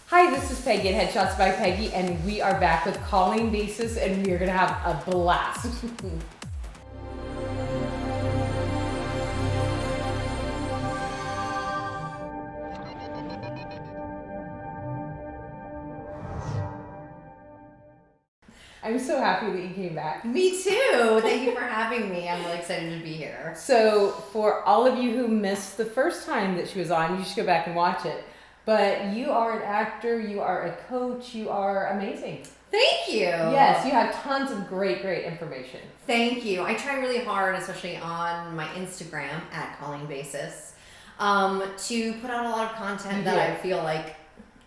Hi, this is Peggy at Headshots by Peggy, and we are back with Colleen Basis, and we are going to have a blast. I'm so happy that you came back. Me too. Thank you for having me. I'm really excited to be here. So, for all of you who missed the first time that she was on, you should go back and watch it. But you are an actor, you are a coach, you are amazing. Thank you. Yes, you have tons of great information. Thank you. I try really hard, especially on my Instagram at Colleen Basis, to put out a lot of content that I feel like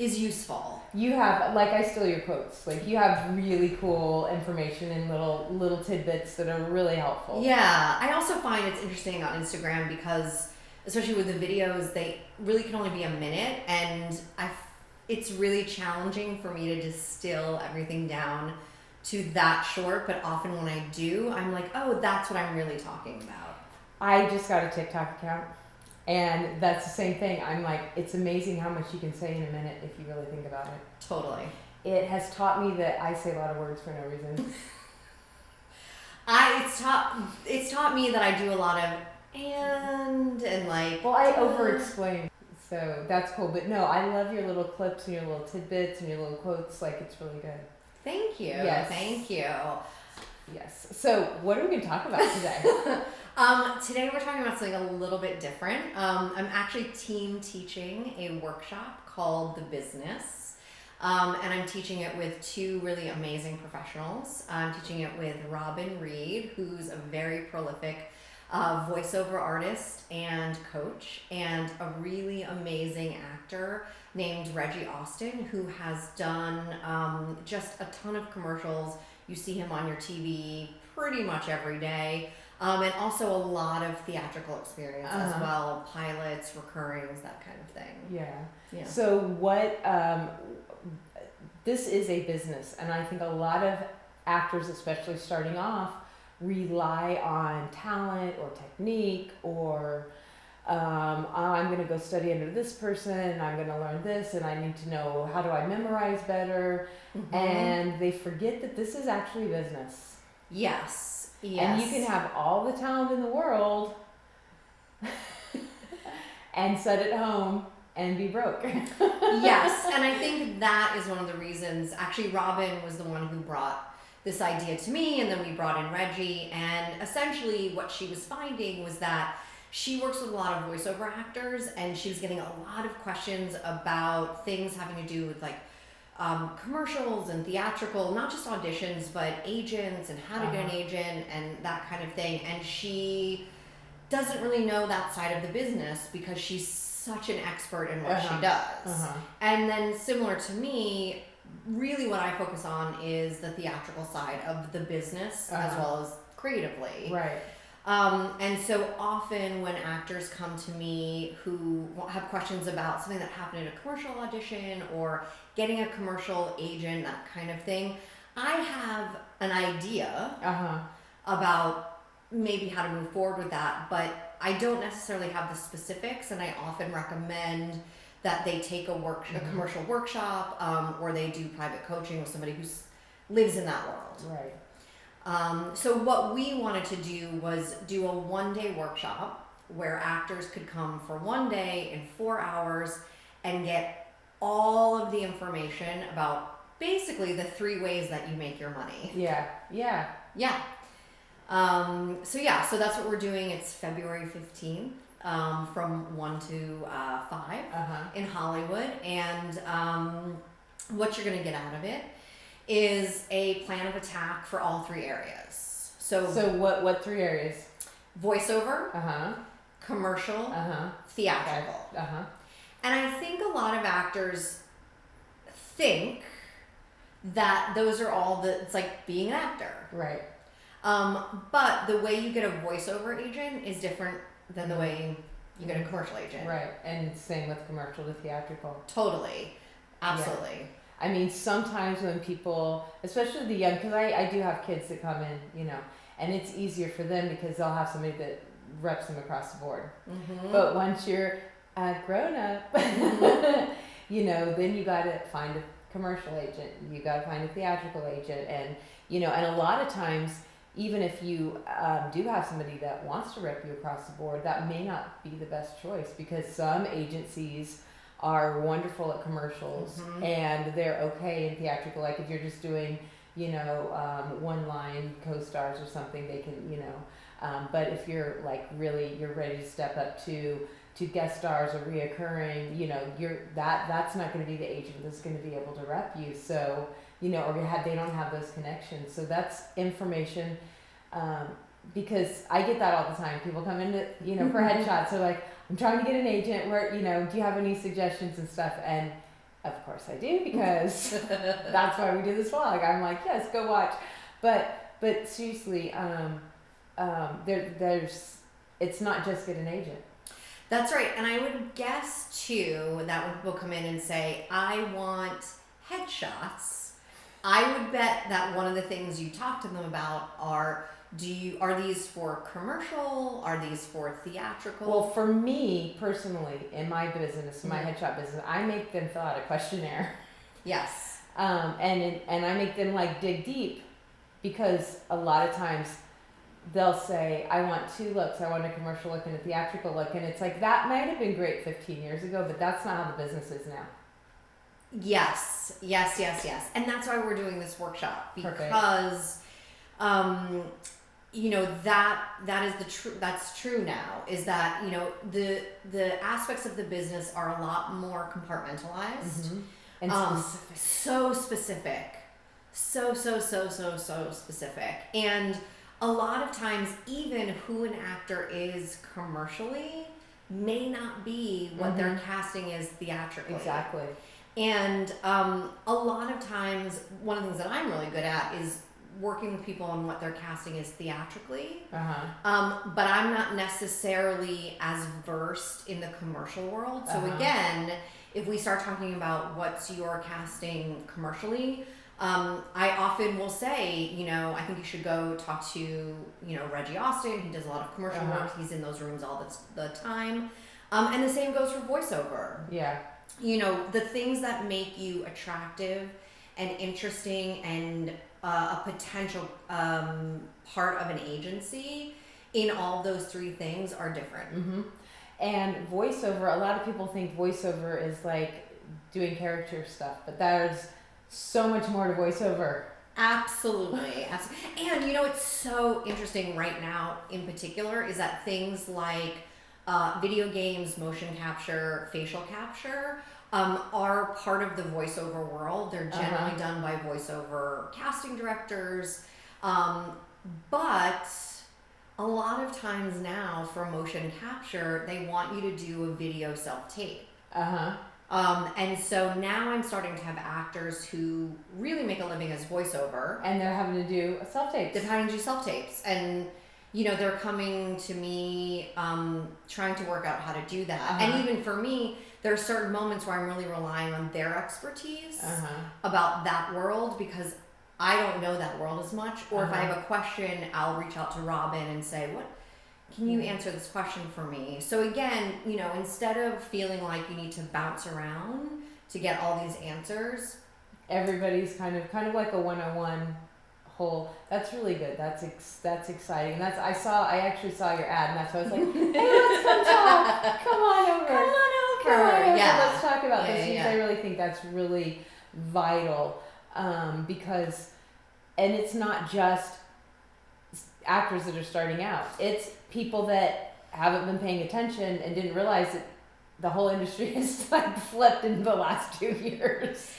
is useful. You have, like, I steal your quotes. Like, you have really cool information and little tidbits that are really helpful. Yeah, I also find it's interesting on Instagram because, especially with the videos, they really can only be a minute, and it's really challenging for me to distill everything down to that short, but often when I do, I'm like, oh, that's what I'm really talking about. I just got a TikTok account, and that's the same thing. I'm like, it's amazing how much you can say in a minute if you really think about it. Totally. It has taught me that I say a lot of words for no reason. It's taught me that I do a lot of and like. Well, I over-explain, so that's cool. But no, I love your little clips and your little tidbits and your little quotes. Like, it's really good. Thank you. Yes. Thank you. Yes. So, what are we going to talk about today? Today we're talking about something a little bit different. I'm actually team teaching a workshop called The Business. And I'm teaching it with two really amazing professionals. I'm teaching it with Robin Reed, who's a very prolific voiceover artist and coach, and a really amazing actor named Reggie Austin, who has done just a ton of commercials. You see him on your TV pretty much every day. And also a lot of theatrical experience as well, pilots, recurrings, that kind of thing. Yeah. So what, this is a business, and I think a lot of actors, especially starting off, rely on talent or technique or I'm going to go study under this person and I'm going to learn this and I need to know how do I memorize better. Mm-hmm. And they forget that this is actually business. Yes. And you can have all the talent in the world and sit at home and be broke. Yes, and I think that is one of the reasons. Actually, Robin was the one who brought this idea to me, and then we brought in Reggie, and essentially what she was finding was that she works with a lot of voiceover actors, and she was getting a lot of questions about things having to do with like commercials and theatrical, not just auditions, but agents and how to get an agent and that kind of thing. And she doesn't really know that side of the business because she's such an expert in what she does. And then similar to me, really what I focus on is the theatrical side of the business as well as creatively. Right. And so often when actors come to me who have questions about something that happened in a commercial audition or getting a commercial agent, that kind of thing, I have an idea about maybe how to move forward with that, but I don't necessarily have the specifics, and I often recommend that they take a commercial workshop, or they do private coaching with somebody who lives in that world. Right. So what we wanted to do was do a one-day workshop where actors could come for one day in 4 hours and get all of the information about basically the 3 ways that you make your money. Yeah. So that's what we're doing. It's February 15th. From 1 to 5 in Hollywood, and what you're going to get out of it is a plan of attack for all 3 areas. So what 3 areas? Voiceover, commercial, theatrical. And I think a lot of actors think that those are all it's like being an actor. Right. But the way you get a voiceover agent is different than the way you get a commercial agent. Right, and same with commercial to theatrical. Totally. Absolutely. Yeah. I mean, sometimes when people, especially the young, because I do have kids that come in, and it's easier for them because they'll have somebody that reps them across the board. Mm-hmm. But once you're a grown up, then you got to find a commercial agent, you got to find a theatrical agent, and and a lot of times, even if you do have somebody that wants to rep you across the board, that may not be the best choice, because some agencies are wonderful at commercials and they're okay in theatrical. Like if you're just doing, one line co-stars or something, they can, but if you're like really, you're ready to step up to guest stars or reoccurring, that's not going to be the agent that's going to be able to rep you. So, or they don't have those connections. So that's information, because I get that all the time. People come in to, for headshots. So like, I'm trying to get an agent where, do you have any suggestions and stuff? And of course I do, because that's why we do this vlog. I'm like, yes, go watch. But seriously, it's not just get an agent. That's right. And I would guess too that when people come in and say, I want headshots, I would bet that one of the things you talk to them about are these for commercial? Are these for theatrical? Well, for me personally, in my business, my headshot business, I make them fill out a questionnaire. Yes. And I make them like dig deep, because a lot of times they'll say, I want two looks. I want a commercial look and a theatrical look. And it's like, that might have been great 15 years ago, but that's not how the business is now. Yes. And that's why we're doing this workshop, because, that is that's true now, is that, the aspects of the business are a lot more compartmentalized. And specific. So specific. So specific. And a lot of times, even who an actor is commercially may not be what they're casting is theatrically. Exactly. And a lot of times, one of the things that I'm really good at is working with people on what they're casting is theatrically. But I'm not necessarily as versed in the commercial world. So again, if we start talking about what's your casting commercially, I often will say, I think you should go talk to, Reggie Austin. He does a lot of commercial work. He's in those rooms all the time. And the same goes for voiceover. Yeah. The things that make you attractive and interesting and a potential part of an agency in all those three things are different. And voiceover, a lot of people think voiceover is like doing character stuff, but there's so much more to voiceover. Absolutely. And it's so interesting right now in particular is that things like video games, motion capture, facial capture are part of the voiceover world. They're generally done by voiceover casting directors. But a lot of times now for motion capture, they want you to do a video self-tape. And so now I'm starting to have actors who really make a living as voiceover. And they're having to do a self-tape. They're having to do self-tapes. And, they're coming to me trying to work out how to do that. And even for me, there are certain moments where I'm really relying on their expertise about that world, because I don't know that world as much. Or if I have a question, I'll reach out to Robin and say, can you answer this question for me? So again, instead of feeling like you need to bounce around to get all these answers, everybody's kind of like a one-on-one whole. That's really good. That's exciting. And I actually saw your ad, and that's why I was like, hey, let's come talk. Come on over. Yeah. Let's talk about this, because I really think that's really vital, because, and it's not just actors that are starting out. It's people that haven't been paying attention and didn't realize that the whole industry has like flipped in the last 2 years.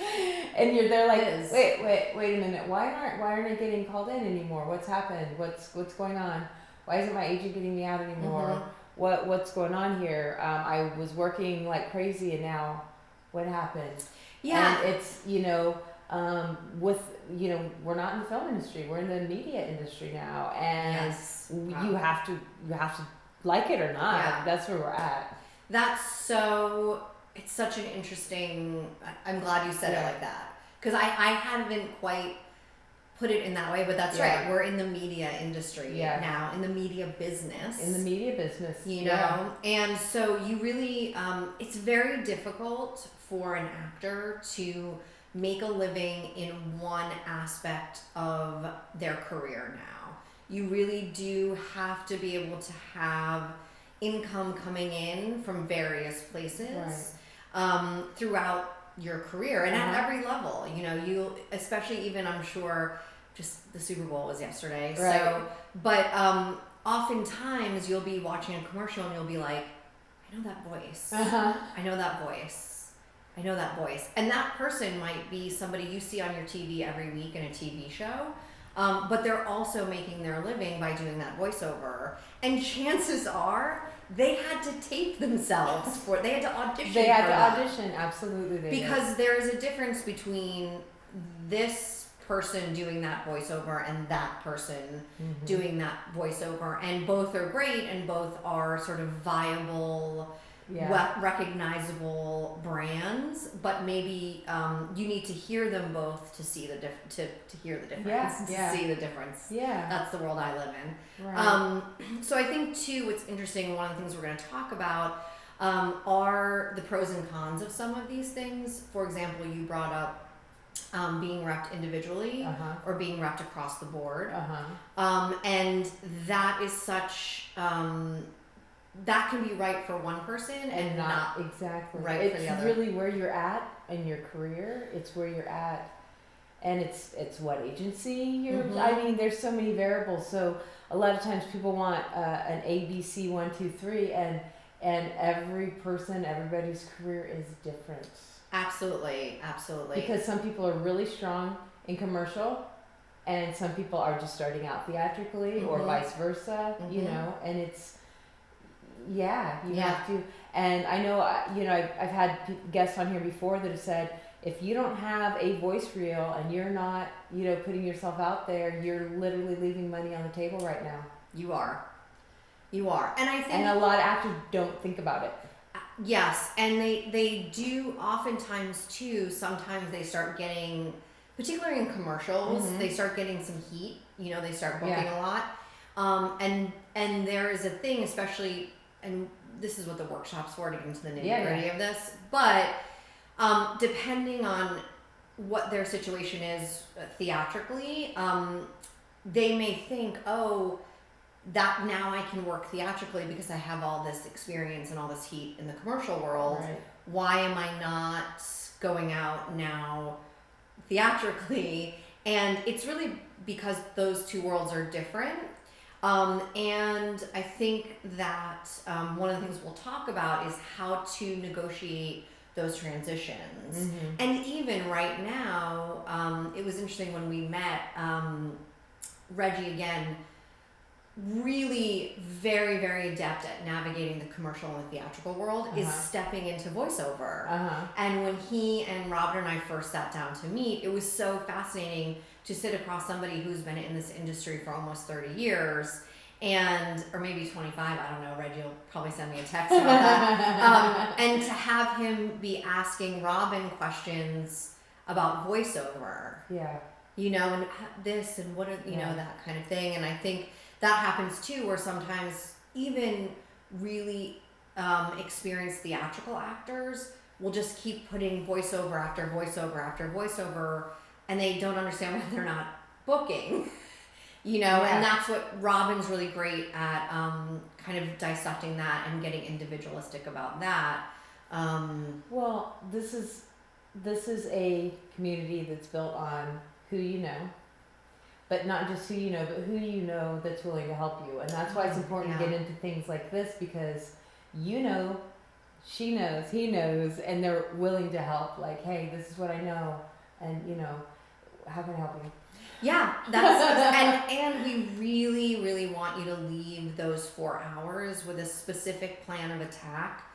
And they're like, wait a minute, why aren't I getting called in anymore? What's happened? What's going on? Why isn't my agent getting me out anymore? What's going on here? I was working like crazy, and now what happened? Yeah. And it's, we're not in the film industry, we're in the media industry now, and you have to like it or not. Yeah. That's where we're at. It's such an interesting, I'm glad you said it like that, because I haven't quite put it in that way, but that's Yeah. right. We're in the media industry Yeah. now, in the media business. In the media business. You know? And so you really, it's very difficult for an actor to make a living in one aspect of their career now. You really do have to be able to have income coming in from various places throughout your career and at every level. You know, you, especially even, I'm sure, just the Super Bowl was yesterday. Right. So, but oftentimes you'll be watching a commercial and you'll be like, I know that voice. I know that voice. I know that voice. And that person might be somebody you see on your TV every week in a TV show. But they're also making their living by doing that voiceover. And chances are they had to tape themselves they had to audition. They had to audition, absolutely. Because there is a difference between this person doing that voiceover and that person doing that voiceover. And both are great and both are sort of viable, recognizable brands, but maybe you need to hear them both to see the to hear the difference, to see the difference. Yeah, that's the world I live in. Right. So I think too, what's interesting, one of the things we're going to talk about are the pros and cons of some of these things. For example, you brought up being repped individually or being repped across the board, and that is such. That can be right for one person and not exactly right for the other. It's really where you're at in your career. It's where you're at, and it's what agency you're. I mean, there's so many variables. So a lot of times people want an ABC 1, 2, 3, and everybody's career is different. Absolutely. Because some people are really strong in commercial, and some people are just starting out theatrically, or vice versa. You know, and it's. Yeah, you have to. And I know, I've had guests on here before that have said, if you don't have a voice reel and you're not, putting yourself out there, you're literally leaving money on the table right now. You are. And I think. And a lot of actors don't think about it. Yes, and they do oftentimes too. Sometimes they start getting, particularly in commercials, they start getting some heat. They start booking a lot. And there is a thing, especially. And this is what the workshop's for, to get into the nitty-gritty of this. But depending on what their situation is theatrically, they may think, oh, that now I can work theatrically because I have all this experience and all this heat in the commercial world. Right. Why am I not going out now theatrically? And it's really because those two worlds are different. And I think that one of the things we'll talk about is how to negotiate those transitions. And even right now, it was interesting when we met, Reggie, again, really very, very adept at navigating the commercial and the theatrical world, is stepping into voiceover. And when he and Robert and I first sat down to meet, it was so fascinating to sit across somebody who's been in this industry for almost 30 years, or maybe 25, I don't know, Reggie will probably send me a text about that. And to have him be asking Robin questions about voiceover. Yeah. And this and what are, that kind of thing. And I think that happens too, where sometimes even really experienced theatrical actors will just keep putting voiceover after voiceover after voiceover, and they don't understand why they're not booking, and that's what Robin's really great at, kind of dissecting that and getting individualistic about that. Well, this is a community that's built on who you know, but not just who you know, but who you know that's willing to help you. And that's why it's important to get into things like this, because she knows, he knows, and they're willing to help. Like, hey, this is what I know, and how can I help you? Yeah, that's and we really, really want you to leave those 4 hours with a specific plan of attack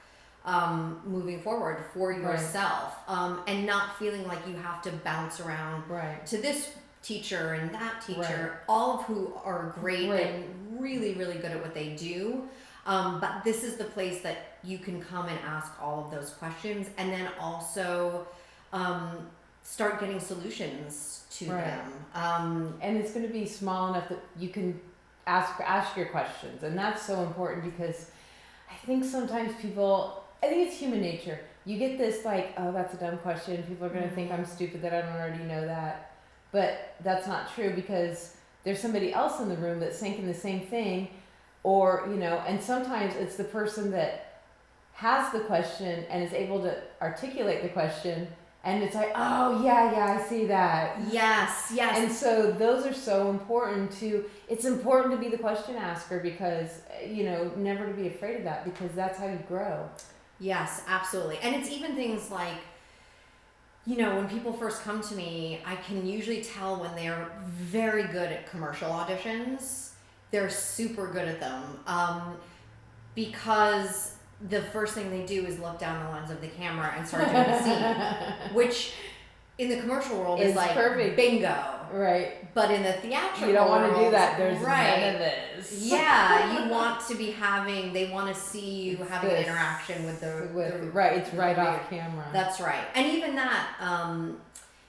moving forward for yourself, and not feeling like you have to bounce around to this teacher and that teacher, all of who are great and really, really good at what they do. But this is the place that you can come and ask all of those questions, and then also start getting solutions to Right. them. And it's going to be small enough that you can ask your questions, and that's so important because I think sometimes I think it's human nature. You get this like, oh, that's a dumb question. People are going to think I'm stupid that I don't already know that, but that's not true because there's somebody else in the room that's thinking the same thing, or and sometimes it's the person that has the question and is able to articulate the question. And it's like, oh, yeah, I see that. Yes. And so those are so important it's important to be the question asker because, never to be afraid of that because that's how you grow. Yes, absolutely. And it's even things like, when people first come to me, I can usually tell when they're very good at commercial auditions. They're super good at them because the first thing they do is look down the lens of the camera and start doing the scene, which in the commercial world is like perfect. Bingo. Right. But in the theatrical you don't want to world, do that. There's right. none of this. Yeah, you want to be they want to see you It's having an this. interaction with the right. It's right the off camera. That's right. And even that,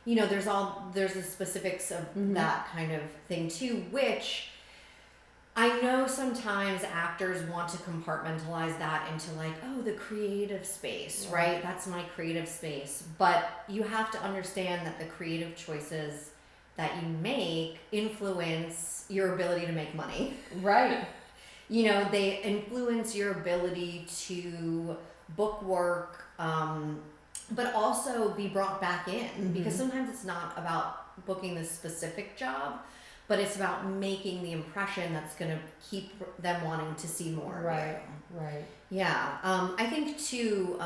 there's the specifics of that kind of thing too, which I know sometimes actors want to compartmentalize that into like, oh, the creative space, right? That's my creative space. But you have to understand that the creative choices that you make influence your ability to make money. Right. They influence your ability to book work, but also be brought back in because sometimes it's not about booking this specific job, but it's about making the impression that's going to keep them wanting to see more. Right. Right. Yeah. I think too,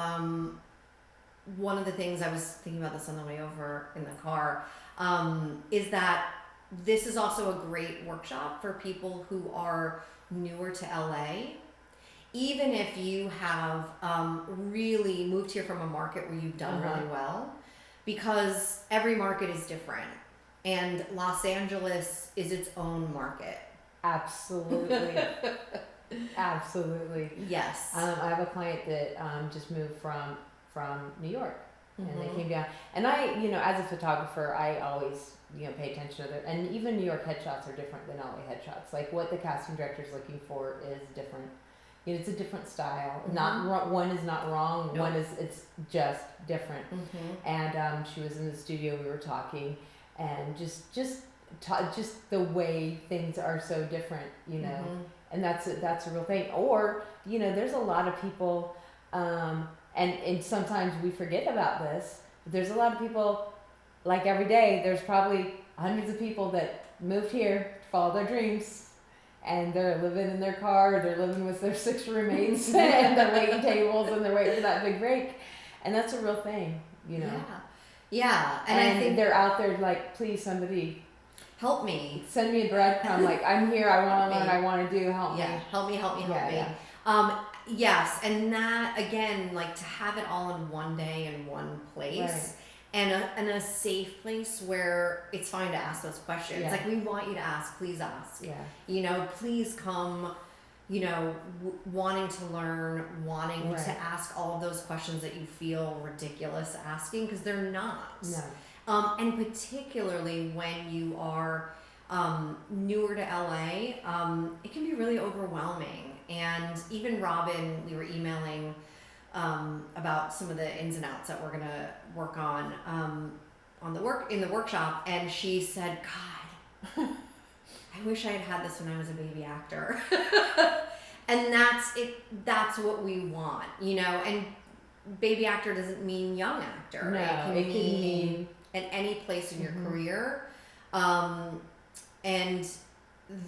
one of the things I was thinking about this on the way over in the car, is that this is also a great workshop for people who are newer to LA. Even if you have really moved here from a market where you've done really well, because every market is different. And Los Angeles is its own market. Absolutely. Absolutely. Yes. I have a client that just moved from New York. And they came down, and I, as a photographer, I always, pay attention to and even New York headshots are different than LA headshots. Like what the casting director is looking for is different. It's a different style. Not one is not wrong. Nope. It's just different. And she was in the studio. We were talking, and just the way things are so different, and that's a real thing. Or there's a lot of people. And sometimes we forget about this, but there's a lot of people, like every day, there's probably hundreds of people that moved here to follow their dreams, and they're living in their car, or they're living with their 6 roommates, and they're waiting tables, and they're waiting for that big break. And that's a real thing, Yeah. And And I think they're out there like, please, somebody, help me. send me a breadcrumb, like, I'm here, I want to learn, I want to do, help me. Help me. Yeah. Yes, and that again, like to have it all in one day in one place, and a safe place where it's fine to ask those questions. Yeah. Like we want you to ask, please ask. Yeah. Please come. Wanting to learn, wanting to ask all of those questions that you feel ridiculous asking because they're not. No. And particularly when you are newer to LA, it can be really overwhelming. And even Robin, we were emailing about some of the ins and outs that we're gonna work on in the workshop, and she said, "God, I wish I had had this when I was a baby actor." And that's it. That's what we want, And baby actor doesn't mean young actor. No, it can mean at any place in your career, and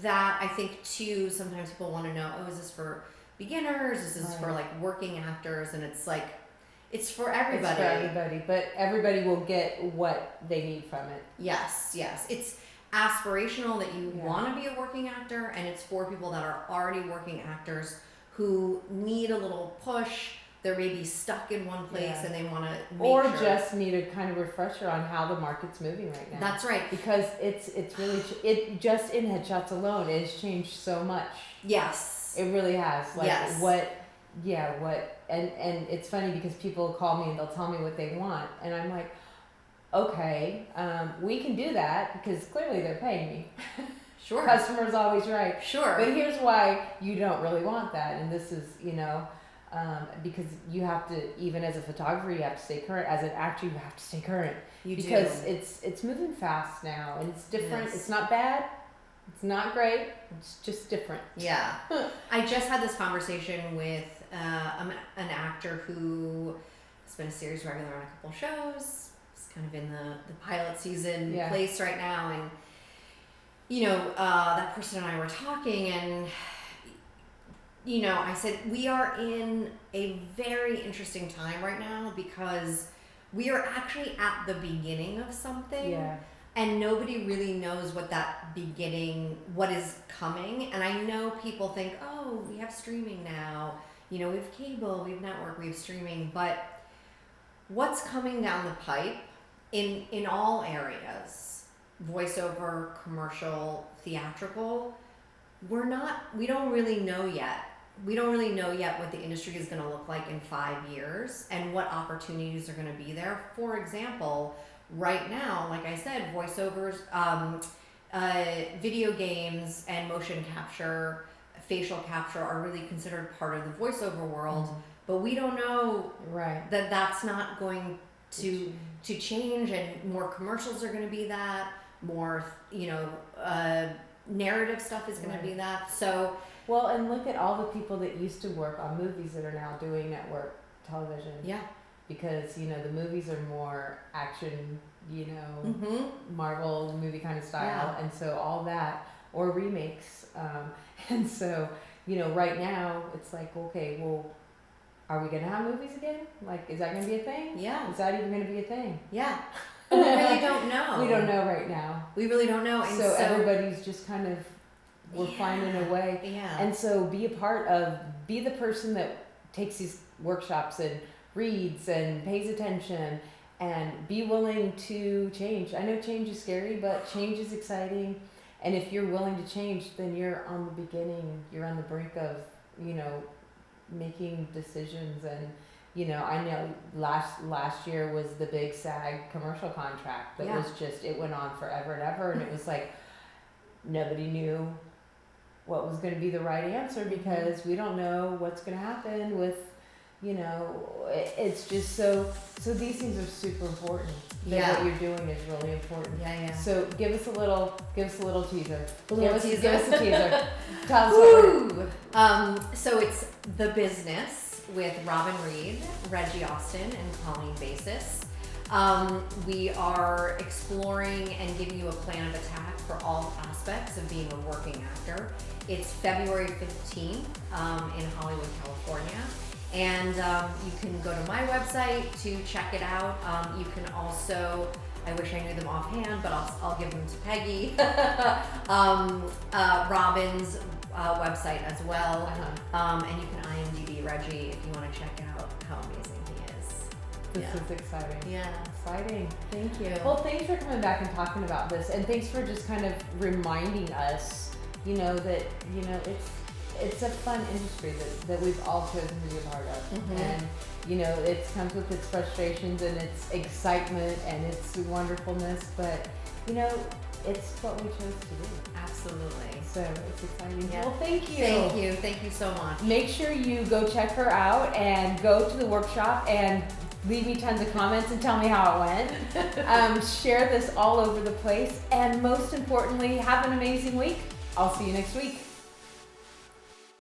that I think too, sometimes people want to know, oh, is this for beginners? Is this for like working actors? And it's like, it's for everybody. It's for everybody, but everybody will get what they need from it. Yes. It's aspirational that you want to be a working actor, and it's for people that are already working actors who need a little push. They're maybe stuck in one place and they want to make sure. Just need a kind of refresher on how the market's moving right now. That's right. Because it's really just in headshots alone, it has changed so much. Yes. It really has. Like and it's funny because people call me and they'll tell me what they want, and I'm like, okay, we can do that because clearly they're paying me. Sure. Customer's always right. Sure. But here's why you don't really want that. And this is, because you have to, even as a photographer, you have to stay current. As an actor, you have to stay current. You because do. it's moving fast now, and it's different. Yes. It's not bad. It's not great. It's just different. Yeah. I just had this conversation with an actor who has been a series regular on a couple shows. He's kind of in the pilot season place right now. And, that person and I were talking, and, I said, we are in a very interesting time right now because we are actually at the beginning of something. Yeah. And nobody really knows what is coming. And I know people think, oh, we have streaming now. We have cable, we have network, we have streaming. But what's coming down the pipe in all areas, voiceover, commercial, theatrical, we don't really know yet. We don't really know yet what the industry is going to look like in 5 years and what opportunities are going to be there. For example, right now, like I said, voiceovers, video games and motion capture, facial capture are really considered part of the voiceover world, but we don't know that that's not going to change, and more commercials are going to be that, more, narrative stuff is going to be that. So, well, and look at all the people that used to work on movies that are now doing network television. Yeah. Because, the movies are more action, Marvel movie kind of style. And so all that, or remakes. And so, right now it's like, okay, well, are we going to have movies again? Like, is that going to be a thing? Yeah. Is that even going to be a thing? Yeah. We really don't know. We don't know right now. We really don't know. And so everybody's just kind of, we're finding a way. Yeah. And so be the person that takes these workshops and reads and pays attention and be willing to change. I know change is scary, but change is exciting. And if you're willing to change, then you're on the beginning, you're on the brink of, making decisions. And, I know last year was the big SAG commercial contract that was just, it went on forever and ever. And it was like, nobody knew what was going to be the right answer because we don't know what's going to happen with, it's just so these things are super important. What you're doing is really important. Yeah. So give us a little teaser. Give us a teaser. Tell us what so it's The Business with Robin Reed, Reggie Austin, and Colleen Basis. We are exploring and giving you a plan of attack for all aspects of being a working actor. It's February 15th in Hollywood, California. And you can go to my website to check it out. You can also, I wish I knew them offhand, but I'll give them to Peggy. Robin's website as well. And you can IMDb Reggie if you want to check out how amazing he is. This is exciting. Yeah. Exciting. Thank you. Well, thanks for coming back and talking about this. And thanks for just kind of reminding us, that, it's a fun industry that we've all chosen to be a part of. And, it comes with its frustrations and its excitement and its wonderfulness, but, it's what we chose to do. Absolutely. So it's exciting. Yeah. Well, thank you. Thank you. Thank you so much. Make sure you go check her out and go to the workshop and leave me tons of comments and tell me how it went. Share this all over the place. And most importantly, have an amazing week. I'll see you next week.